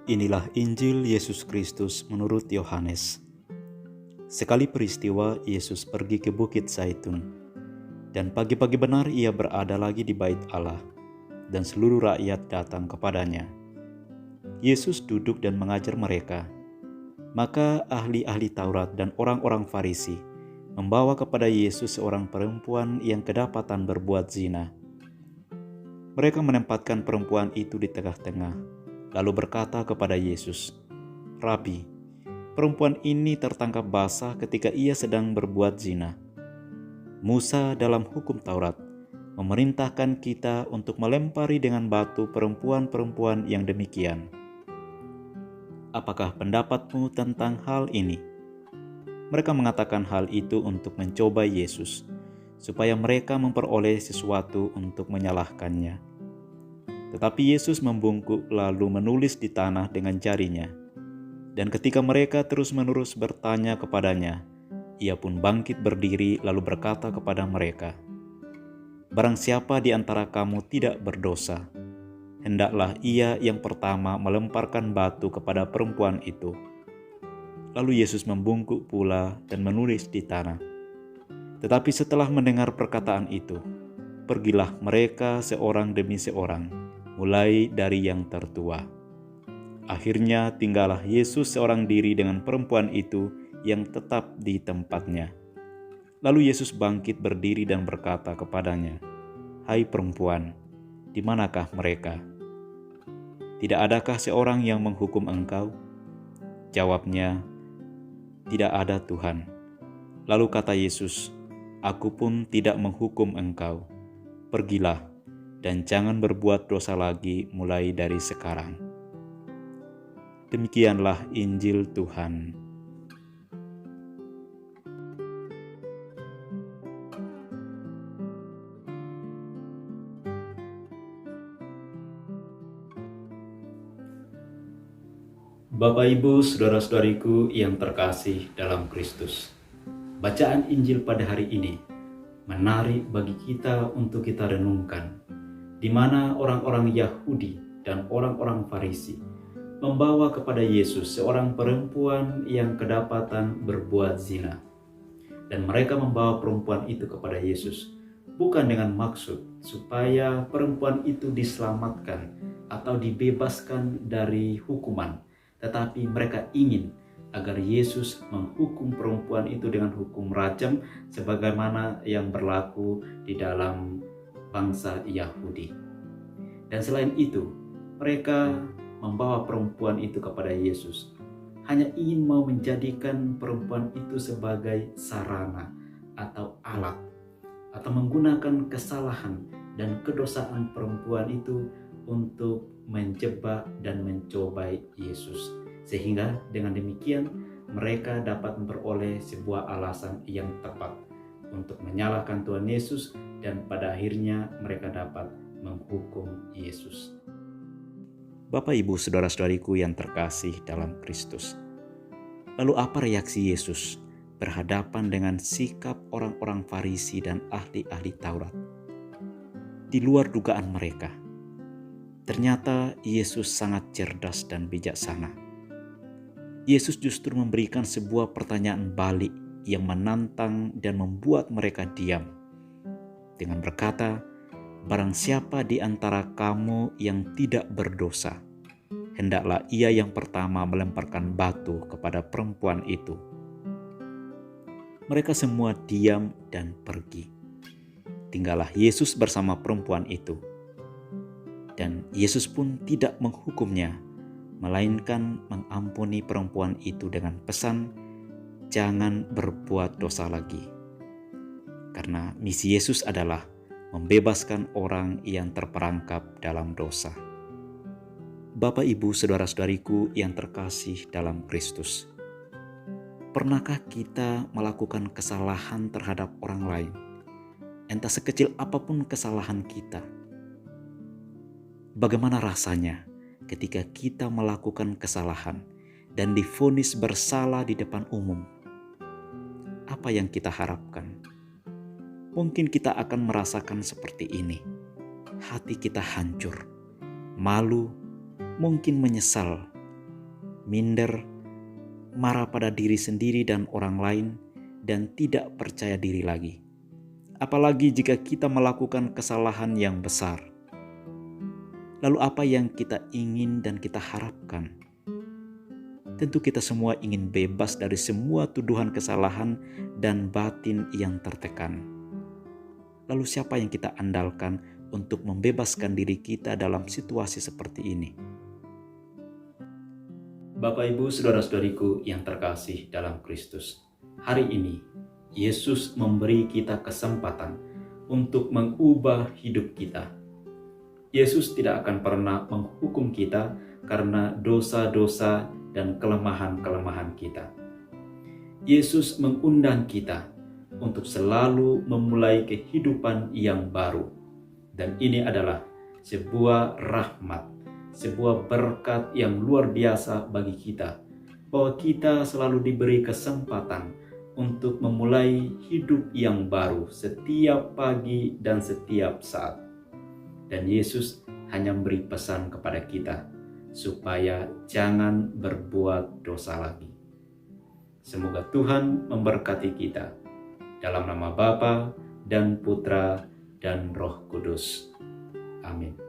Inilah Injil Yesus Kristus menurut Yohanes. Sekali peristiwa, Yesus pergi ke Bukit Zaitun, dan pagi-pagi benar ia berada lagi di bait Allah, dan seluruh rakyat datang kepadanya. Yesus duduk dan mengajar mereka. Maka ahli-ahli Taurat dan orang-orang Farisi membawa kepada Yesus seorang perempuan yang kedapatan berbuat zina. Mereka menempatkan perempuan itu di tengah-tengah, lalu berkata kepada Yesus, "Rabi, perempuan ini tertangkap basah ketika ia sedang berbuat zina. Musa dalam hukum Taurat memerintahkan kita untuk melempari dengan batu perempuan-perempuan yang demikian. Apakah pendapatmu tentang hal ini?" Mereka mengatakan hal itu untuk mencoba Yesus, supaya mereka memperoleh sesuatu untuk menyalahkannya. Tetapi Yesus membungkuk lalu menulis di tanah dengan jarinya. Dan ketika mereka terus-menerus bertanya kepadanya, ia pun bangkit berdiri lalu berkata kepada mereka, "Barang siapa di antara kamu tidak berdosa, hendaklah ia yang pertama melemparkan batu kepada perempuan itu." Lalu Yesus membungkuk pula dan menulis di tanah. Tetapi setelah mendengar perkataan itu, pergilah mereka seorang demi seorang, mulai dari yang tertua. Akhirnya tinggallah Yesus seorang diri dengan perempuan itu yang tetap di tempatnya. Lalu Yesus bangkit berdiri dan berkata kepadanya, "Hai perempuan, di manakah mereka? Tidak adakah seorang yang menghukum engkau?" Jawabnya, "Tidak ada, Tuhan." Lalu kata Yesus, "Aku pun tidak menghukum engkau. Pergilah dan jangan berbuat dosa lagi mulai dari sekarang." Demikianlah Injil Tuhan. Bapak, Ibu, saudara-saudariku yang terkasih dalam Kristus. Bacaan Injil pada hari ini menarik bagi kita untuk kita renungkan, di mana orang-orang Yahudi dan orang-orang Farisi membawa kepada Yesus seorang perempuan yang kedapatan berbuat zina. Dan mereka membawa perempuan itu kepada Yesus bukan dengan maksud supaya perempuan itu diselamatkan atau dibebaskan dari hukuman, tetapi mereka ingin agar Yesus menghukum perempuan itu dengan hukum rajam sebagaimana yang berlaku di dalam bangsa Yahudi. Dan selain itu, mereka membawa perempuan itu kepada Yesus hanya ingin mau menjadikan perempuan itu sebagai sarana atau alat, atau menggunakan kesalahan dan kedosaan perempuan itu untuk menjebak dan mencobai Yesus, sehingga dengan demikian mereka dapat memperoleh sebuah alasan yang tepat untuk menyalahkan Tuhan Yesus, dan pada akhirnya mereka dapat menghukum Yesus. Bapak, Ibu, saudara-saudariku yang terkasih dalam Kristus. Lalu apa reaksi Yesus berhadapan dengan sikap orang-orang Farisi dan ahli-ahli Taurat? Di luar dugaan mereka, ternyata Yesus sangat cerdas dan bijaksana. Yesus justru memberikan sebuah pertanyaan balik yang menantang dan membuat mereka diam, dengan berkata, "Barang siapa di antara kamu yang tidak berdosa, hendaklah ia yang pertama melemparkan batu kepada perempuan itu." Mereka semua diam dan pergi. Tinggallah Yesus bersama perempuan itu. Dan Yesus pun tidak menghukumnya, melainkan mengampuni perempuan itu dengan pesan, jangan berbuat dosa lagi. Karena misi Yesus adalah membebaskan orang yang terperangkap dalam dosa. Bapak, Ibu, saudara-saudariku yang terkasih dalam Kristus. Pernahkah kita melakukan kesalahan terhadap orang lain? Entah sekecil apapun kesalahan kita. Bagaimana rasanya ketika kita melakukan kesalahan dan divonis bersalah di depan umum? Apa yang kita harapkan? Mungkin kita akan merasakan seperti ini. Hati kita hancur, malu, mungkin menyesal, minder, marah pada diri sendiri dan orang lain, dan tidak percaya diri lagi. Apalagi jika kita melakukan kesalahan yang besar. Lalu apa yang kita ingin dan kita harapkan? Tentu kita semua ingin bebas dari semua tuduhan kesalahan dan batin yang tertekan. Lalu siapa yang kita andalkan untuk membebaskan diri kita dalam situasi seperti ini? Bapak, Ibu, saudara-saudariku yang terkasih dalam Kristus, hari ini Yesus memberi kita kesempatan untuk mengubah hidup kita. Yesus tidak akan pernah menghukum kita karena dosa-dosa dan kelemahan-kelemahan kita. Yesus mengundang kita untuk selalu memulai kehidupan yang baru. Dan ini adalah sebuah rahmat, sebuah berkat yang luar biasa bagi kita, bahwa kita selalu diberi kesempatan untuk memulai hidup yang baru setiap pagi dan setiap saat. Dan Yesus hanya memberi pesan kepada kita, supaya jangan berbuat dosa lagi. Semoga Tuhan memberkati kita, dalam nama Bapa dan Putra dan Roh Kudus. Amin.